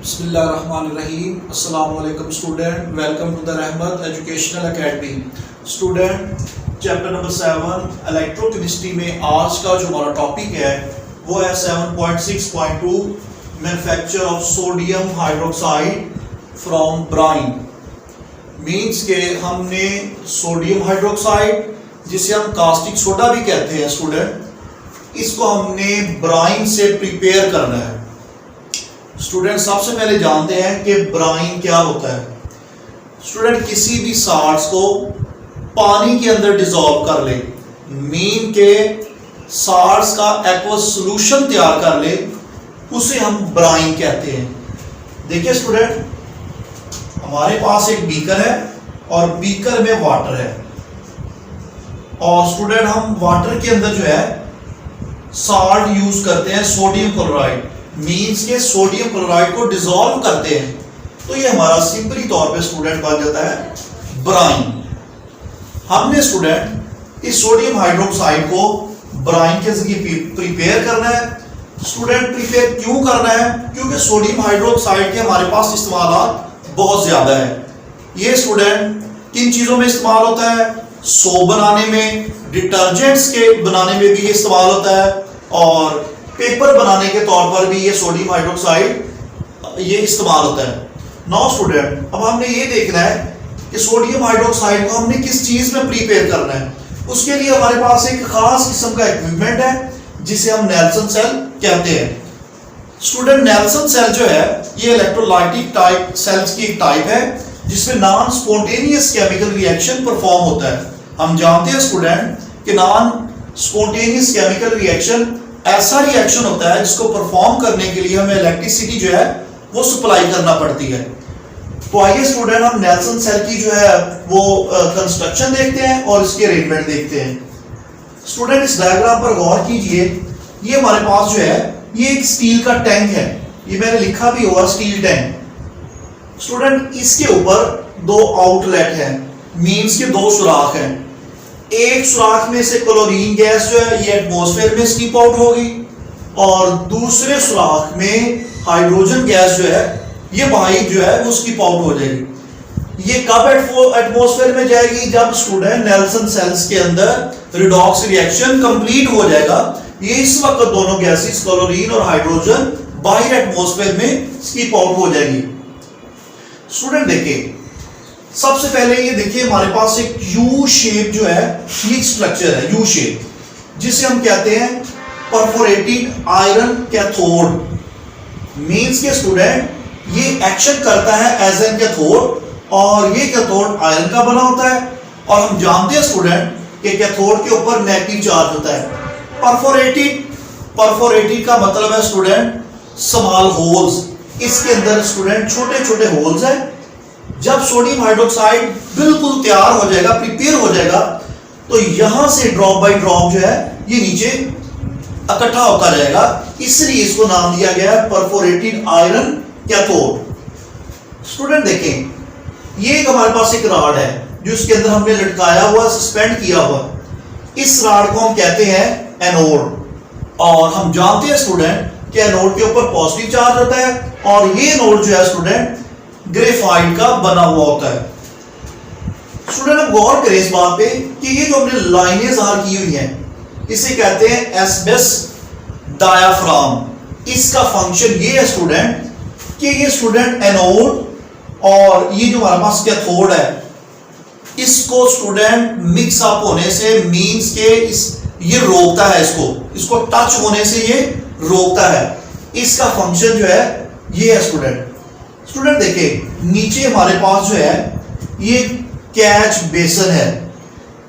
बिस्मिल्लाहिर्रहमानिर्रहीम। अस्सलाम वालेकुम स्टूडेंट, वेलकम टू द रहमत educational academy. Student, chapter number 7 electrochemistry में आज का जो हमारा टॉपिक है वो है 7.6.2 manufacture of sodium hydroxide from brine. Means के हमने सोडियम हाइड्रोक्साइड, जिसे हम कास्टिक सोडा भी कहते हैं स्टूडेंट, इसको हमने ब्राइन से प्रिपेयर करना है। स्टूडेंट, सबसे पहले जानते हैं कि ब्राइन क्या होता है। स्टूडेंट, किसी भी सॉल्ट्स को पानी के अंदर डिसॉल्व कर ले, मीन के सॉल्ट्स का एक्वस सॉल्यूशन तैयार कर ले, उसे हम ब्राइन कहते हैं। देखिए स्टूडेंट, हमारे पास एक बीकर है और बीकर में वाटर है, और स्टूडेंट हम वाटर के अंदर जो है सॉल्ट यूज करते हैं सोडियम क्लोराइड, मीन्स के सोडियम क्लोराइड को डिसॉल्व करते हैं, तो ये हमारा सिंपली तौर पे स्टूडेंट बन जाता है ब्राइन। हमने स्टूडेंट इस सोडियम हाइड्रोक्साइड को ब्राइन के जरिए प्रिपेयर करना है। स्टूडेंट, प्रिपेयर क्यों करना है? क्योंकि सोडियम हाइड्रोक्साइड के हमारे पास इस्तेमाल बहुत ज्यादा है। ये स्टूडेंट किन चीजों में इस्तेमाल होता है? सोप बनाने में, डिटर्जेंट्स के बनाने में भी ये इस्तेमाल होता है, और पेपर बनाने के तौर पर भी ये सोडियम हाइड्रोक्साइड ये इस्तेमाल होता है। नाउ स्टूडेंट, अब हमने ये देखना है कि सोडियम हाइड्रोक्साइड को हमने किस चीज में प्रिपेयर करना है। उसके लिए हमारे पास एक खास किस्म का इक्विपमेंट है जिसे हम नेल्सन सेल कहते हैं। स्टूडेंट, नेल्सन सेल जो है ये इलेक्ट्रोलाइटिक टाइप सेल्स की एक टाइप है जिसमें non spontaneous chemical reaction perform होता है। हम जानते हैं स्टूडेंट कि नॉन स्पॉन्टेनियस केमिकल रिएक्शन ऐसा रिएक्शन होता है जिसको परफॉर्म करने के लिए हमें इलेक्ट्रिसिटी जो है वो सप्लाई करना पड़ती है। तो आइए स्टूडेंट, हम नेल्सन सेल की जो है वो कंस्ट्रक्शन देखते हैं और इसके अरेंजमेंट देखते हैं। स्टूडेंट, इस डायग्राम पर गौर कीजिए। ये हमारे पास जो है ये एक स्टील का टैंक है, ये मैंने लिखा भी हुआ स्टील टैंक। स्टूडेंट, इसके ऊपर दो आउटलेट है, मीन्स के दो सुराख हैं। एक सुराख में से क्लोरीन गैस जो है ये एटमॉस्फेयर में स्कीप आउट होगी, और दूसरे सुराख में हाइड्रोजन गैस जो है ये बाहर जो है वो स्कीप आउट हो जाएगी। ये कब एटमॉस्फेयर में जाएगी? जब स्टूडेंट नेल्सन सेल्स के अंदर रिडॉक्स रिएक्शन कंप्लीट हो जाएगा। ये इस वक्त दोनों गैसेस क्लोरीन और हाइड्रोजन बाहर एटमॉस्फेयर में स्कीप आउट हो जाएगी। स्टूडेंट देखिए, सबसे पहले ये देखिए हमारे पास एक यू शेप जो है ये स्ट्रक्चर है, यू शेप, जिसे हम कहते हैं परफोरेटेड आयरन कैथोड। मींस के स्टूडेंट ये एक्शन करता है एज एन कैथोड, और ये कैथोड आयरन का बना होता है, और हम जानते हैं स्टूडेंट कि कैथोड के ऊपर नेगेटिव चार्ज होता है। परफोरेटेड का मतलब है स्टूडेंट स्मॉल होल्स, इसके अंदर स्टूडेंट छोटे छोटे होल्स हैं। जब सोडियम हाइड्रोक्साइड बिल्कुल तैयार हो जाएगा, प्रिपेयर हो जाएगा, तो यहां से ड्रॉप बाय ड्रॉप जो है ये नीचे इकट्ठा होता जाएगा, इसलिए इसको नाम दिया गया है परफोरेटेड आयरन कैथोड। स्टूडेंट देखें, ये हमारे पास एक रॉड है जो इसके अंदर हमने लटकाया हुआ, सस्पेंड किया हुआ। इस रॉड को हम कहते हैं एनोड, और हम जानते हैं स्टूडेंट कि एनोड के ऊपर पॉजिटिव चार्ज होता है, और ये एनोड जो है स्टूडेंट ग्रेफाइट का बना हुआ होता है। स्टूडेंट, अब गौर करें इस बात पे कि ये जो हमने लाइनें ज़ाहिर की हुई हैं इसे कहते हैं एस्बेस डायाफ्राम। इसका फंक्शन ये है स्टूडेंट कि ये स्टूडेंट एनोड और ये जो हमारे पास कैथोड है इसको स्टूडेंट मिक्स अप होने से, मींस के ये रोकता है, इसको टच होने से ये रोकता है। इसका फंक्शन जो है ये है स्टूडेंट देखिए, नीचे हमारे पास जो है ये कैच बेसन है।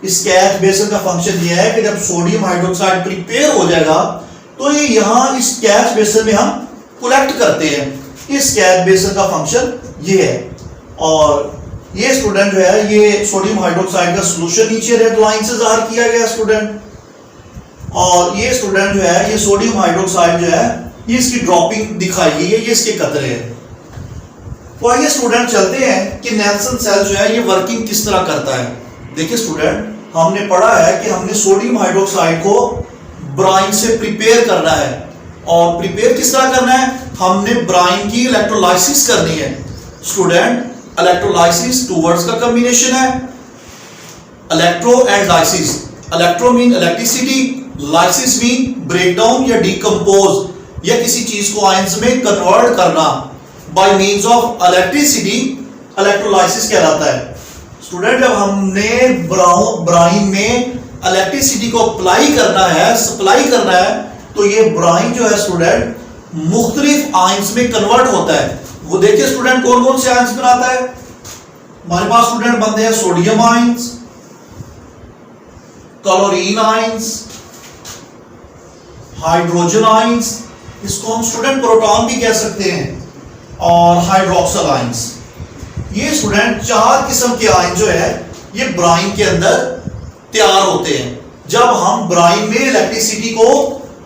इस कैच बेसन का फंक्शन ये है कि जब सोडियम हाइड्रोक्साइड प्रिपेयर हो जाएगा तो ये यहां इस कैच बेसन में हम कलेक्ट करते हैं। इस कैच बेसन का फंक्शन ये है, और ये स्टूडेंट जो है ये सोडियम हाइड्रोक्साइड का सॉल्यूशन नीचे रेड लाइन से जाहिर किया गया स्टूडेंट, और ये स्टूडेंट जो है ये सोडियम हाइड्रोक्साइड जो है ये इसकी ड्रॉपिंग दिखाई गई है, ये इसके कतरे हैं। तो आइए स्टूडेंट चलते हैं कि नेल्सन सेल जो है ये वर्किंग किस तरह करता है। देखिए स्टूडेंट, हमने पढ़ा है कि हमने सोडियम हाइड्रोक्साइड को ब्राइन से प्रिपेयर करना है, और प्रिपेयर किस तरह करना है? हमने ब्राइन की इलेक्ट्रोलाइसिस करनी है। स्टूडेंट, इलेक्ट्रोलाइसिस टू वर्ड्स का कॉम्बिनेशन है, electro and lysis. Electro mean electricity, lysis mean break down या डिकम्पोज या किसी चीज को आयंस में कन्वर्ट करना by means of electricity electrolysis कहलाता है। स्टूडेंट, जब हमने ब्राइन में इलेक्ट्रिसिटी को अप्लाई करना है, सप्लाई करना है, तो ये ब्राइन जो है स्टूडेंट मुख्तलिफ आयंस में कन्वर्ट होता है। वो देखिए स्टूडेंट कौन कौन से आयंस बनाता है। हमारे पास स्टूडेंट बनते हैं sodium ions, chlorine ions, hydrogen ions, इसको हम स्टूडेंट प्रोटॉन भी कह सकते हैं, और हाइड्रोक्सिल आयंस। ये स्टूडेंट 4 किस्म के आयन जो है ये ब्राइन के अंदर तैयार होते हैं जब हम ब्राइन में इलेक्ट्रिसिटी को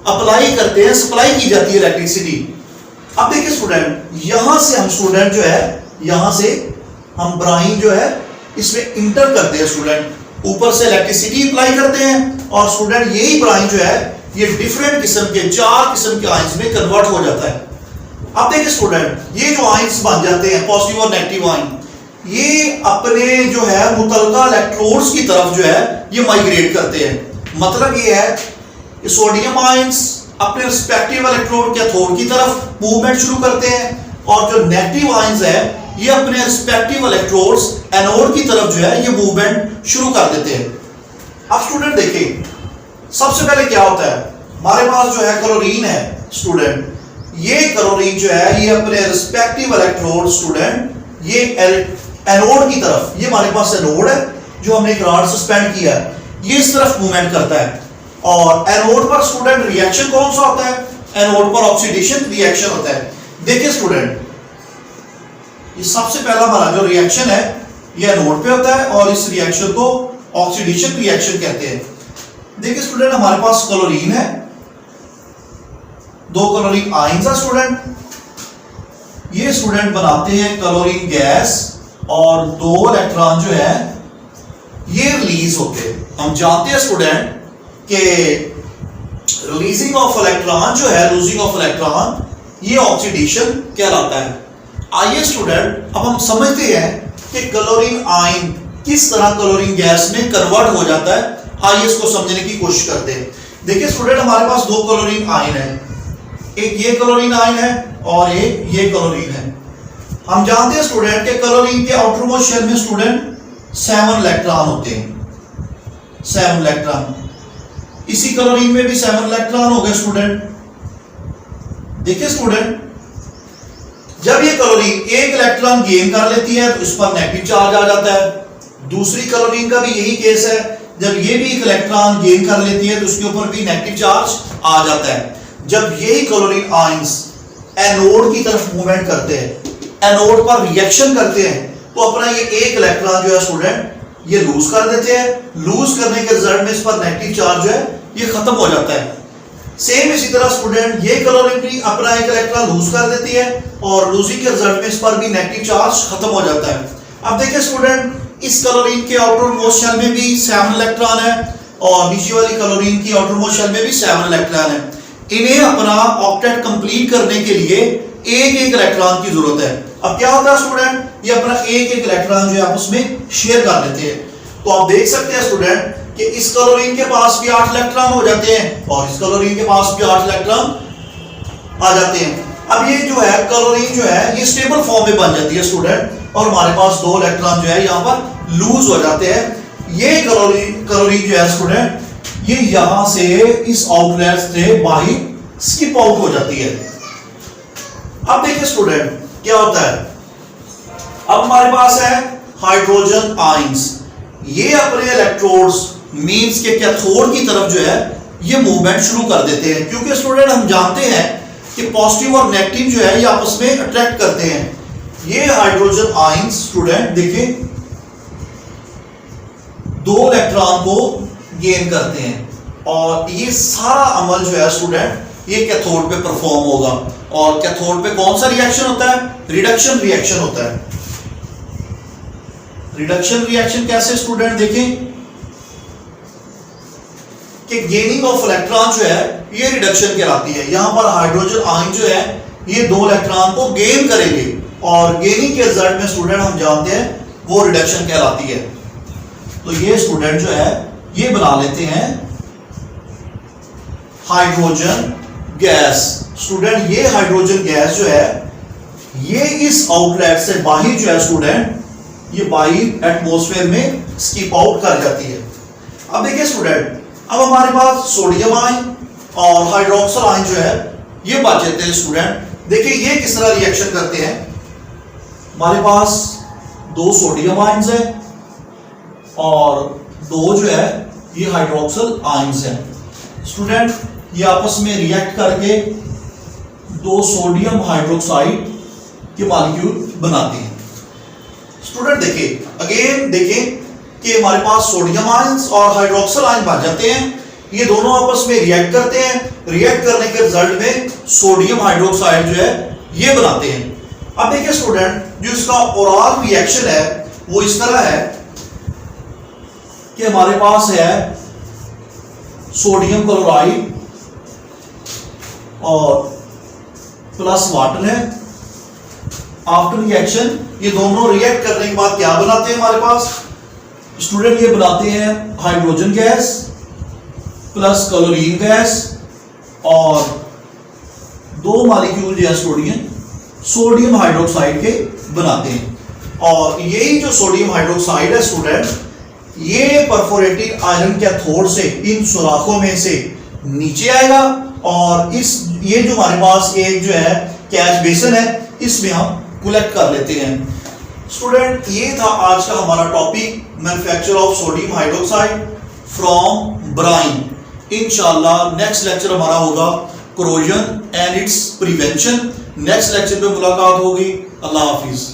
अप्लाई करते हैं, सप्लाई की जाती है इलेक्ट्रिसिटी। अब देखिए स्टूडेंट, यहां से हम स्टूडेंट जो है, यहां से हम ब्राइन जो है इसमें इंटर करते हैं स्टूडेंट, ऊपर से इलेक्ट्रिसिटी अप्लाई करते हैं, और स्टूडेंट यही ब्राइन जो है ये डिफरेंट किस्म के 4 किस्म के आयंस में कन्वर्ट हो जाता है। अब देखिए स्टूडेंट, ये जो आयंस बन जाते हैं पॉजिटिव और नेगेटिव आयन, ये अपने जो है मुतलका इलेक्ट्रोड्स की तरफ जो है ये माइग्रेट करते हैं। मतलब ये है कि सोडियम आयंस अपने रिस्पेक्टिव इलेक्ट्रोड कैथोड की तरफ मूवमेंट शुरू करते हैं, और जो नेगेटिव आयंस है ये अपने रिस्पेक्टिव इलेक्ट्रोड्स एनोड की तरफ जो है ये मूवमेंट शुरू कर देते हैं। अब स्टूडेंट देखिए, सबसे पहले क्या होता है, हमारे पास जो है क्लोरीन है स्टूडेंट, ये क्लोरीन जो है ये अपने रिस्पेक्टिव इलेक्ट्रोड स्टूडेंट ये एनोड की तरफ, ये हमारे पास एनोड है जो हमने एक रॉड सस्पेंड किया है, ये इस तरफ मूवमेंट करता है। और एनोड पर स्टूडेंट रिएक्शन कौन सा होता है, एनोड पर ऑक्सीडेशन रिएक्शन होता है। देखिए स्टूडेंट, ये सबसे पहला हमारा जो रिएक्शन है ये एनोड पे होता है, और इस रिएक्शन को ऑक्सीडेशन रिएक्शन कहते हैं। देखिए स्टूडेंट, हमारे पास क्लोरीन है, 2 क्लोरीन आयंस है स्टूडेंट, ये स्टूडेंट बनाते हैं क्लोरीन गैस, और 2 इलेक्ट्रॉन जो है ये रिलीज होते हैं। हम जानते हैं स्टूडेंट कि रिलीजिंग ऑफ इलेक्ट्रॉन जो है, लूजिंग ऑफ इलेक्ट्रॉन, ये ऑक्सीडेशन कहलाता है। आइए स्टूडेंट, अब हम समझते हैं कि क्लोरीन आयन किस तरह क्लोरीन गैस में कन्वर्ट हो जाता है। आइए इसको समझने की कोशिश करते हैं। देखिए स्टूडेंट, हमारे पास 2 क्लोरीन आयन है, एक ये क्लोरीन आयन है और एक ये क्लोरीन है। हम जानते हैं स्टूडेंट कि क्लोरीन के आउटर मोस्ट शेल में स्टूडेंट 7 इलेक्ट्रॉन होते हैं, 7 इलेक्ट्रॉन। इसी क्लोरीन में भी 7 इलेक्ट्रॉन हो गए स्टूडेंट। देखिए स्टूडेंट, जब ये क्लोरीन एक इलेक्ट्रॉन गेन कर लेती है तो इस पर नेगेटिव चार्ज आ जाता है। दूसरी क्लोरीन का भी यही केस है, जब ये भी एक इलेक्ट्रॉन गेन कर लेती है तो उसके ऊपर भी नेगेटिव चार्ज आ जाता है। जब यही क्लोरीन आयंस एनोड की तरफ मूवमेंट करते हैं, एनोड पर रिएक्शन करते हैं, तो अपना ये एक इलेक्ट्रॉन जो है स्टूडेंट ये लूज कर देते हैं। लूज करने के रिजल्ट में इस पर नेगेटिव चार्ज जो है ये खत्म हो जाता है। सेम इसी तरह स्टूडेंट ये क्लोरीन भी अपना एक इलेक्ट्रॉन लूज कर देती है, और लूजिंग के रिजल्ट में इस पर भी नेगेटिव चार्ज खत्म हो जाता है। अब देखिए स्टूडेंट, इस क्लोरीन के आउटर मोस्ट शेल में भी 7 इलेक्ट्रॉन है, और नीचे वाली क्लोरीन की आउटर मोस्ट शेल में भी 7 इलेक्ट्रॉन है। इन्हें अपना ऑक्टेट कंप्लीट करने के लिए एक एक इलेक्ट्रॉन की जरूरत है। अब क्या होता है स्टूडेंट, ये अपना एक एक इलेक्ट्रॉन जो है आपस में शेयर कर लेते हैं। तो आप देख सकते हैं स्टूडेंट कि इस क्लोरीन के पास भी 8 इलेक्ट्रॉन हो जाते हैं, और इस क्लोरीन के पास भी 8 इलेक्ट्रॉन आ जाते हैं। अब ये जो है क्लोरीन जो है ये स्टेबल फॉर्म में बन जाती है स्टूडेंट, और हमारे पास 2 इलेक्ट्रॉन जो है यहाँ पर लूज हो जाते हैं। ये क्लोरीन जो है स्टूडेंट ये यहां से इस आउटलेट से बाहर स्किप आउट हो जाती है। अब देखिए स्टूडेंट क्या होता है, अब हमारे पास है हाइड्रोजन आयंस, ये अपने इलेक्ट्रोड्स मींस के कैथोड की तरफ जो है ये मूवमेंट शुरू कर देते हैं, क्योंकि स्टूडेंट हम जानते हैं कि पॉजिटिव और नेगेटिव जो है ये आपस में अट्रैक्ट करते हैं। ये हाइड्रोजन आयंस स्टूडेंट देखिए 2 इलेक्ट्रॉन को गेन करते हैं, और ये सारा अमल जो है स्टूडेंट ये कैथोड पे परफॉर्म होगा। और कैथोड पे कौन सा रिएक्शन होता है, रिडक्शन रिएक्शन होता है। रिडक्शन रिएक्शन कैसे स्टूडेंट देखें कि गेनिंग ऑफ इलेक्ट्रॉन जो है ये रिडक्शन कहलाती है। यहां पर हाइड्रोजन आयन जो है ये 2 इलेक्ट्रॉन को गेन करेंगे और गेनिंग के रिजल्ट में स्टूडेंट हम जानते हैं वो रिडक्शन कहलाती है। तो ये स्टूडेंट जो है ये बना लेते हैं हाइड्रोजन गैस। स्टूडेंट ये हाइड्रोजन गैस जो है ये इस आउटलेट से बाहर जो है स्टूडेंट ये बाहर एटमॉस्फेयर में स्किप आउट कर जाती है। अब देखिए स्टूडेंट, अब हमारे पास सोडियम आयन और हाइड्रोक्सिल आयन जो है ये बच जाते हैं। स्टूडेंट देखिए ये किस तरह रिएक्शन करते हैं। हमारे पास 2 सोडियम आयंस है और 2 जो है ये हाइड्रोक्सिल आयंस है। स्टूडेंट ये आपस में रिएक्ट करके 2 सोडियम हाइड्रोक्साइड के मॉलिक्यूल बनाते हैं। स्टूडेंट देखिए अगेन देखें कि हमारे पास सोडियम आयंस और हाइड्रोक्सिल आयन बन जाते हैं। ये दोनों आपस में रिएक्ट करते हैं। रिएक्ट करने के रिजल्ट में सोडियम हाइड्रोक्साइड जो है ये बनाते हैं। अब देखिए स्टूडेंट जो इसका ओवरऑल रिएक्शन है वो इस तरह है कि हमारे पास है सोडियम क्लोराइड और प्लस वाटर है। आफ्टर रिएक्शन ये दोनों रिएक्ट करने के बाद क्या बनाते हैं हमारे पास स्टूडेंट, ये बनाते हैं hydrogen gas plus chlorine gas और 2 मॉलिक्यूल जो है सोडियम हाइड्रोक्साइड के बनाते हैं। और यही जो सोडियम हाइड्रोक्साइड है स्टूडेंट ये परफोरेटेड आयरन कैथोड से इन सुराखों में से नीचे आएगा और ये जो हमारे पास एक जो है कैच बेसन है इसमें हम कलेक्ट कर लेते हैं। स्टूडेंट ये था आज का हमारा topic manufacture of sodium hydroxide from brine. इंशाल्लाह नेक्स्ट लेक्चर हमारा होगा corrosion and its prevention. Next lecture पे मुलाकात होगी। अल्लाह हाफिज।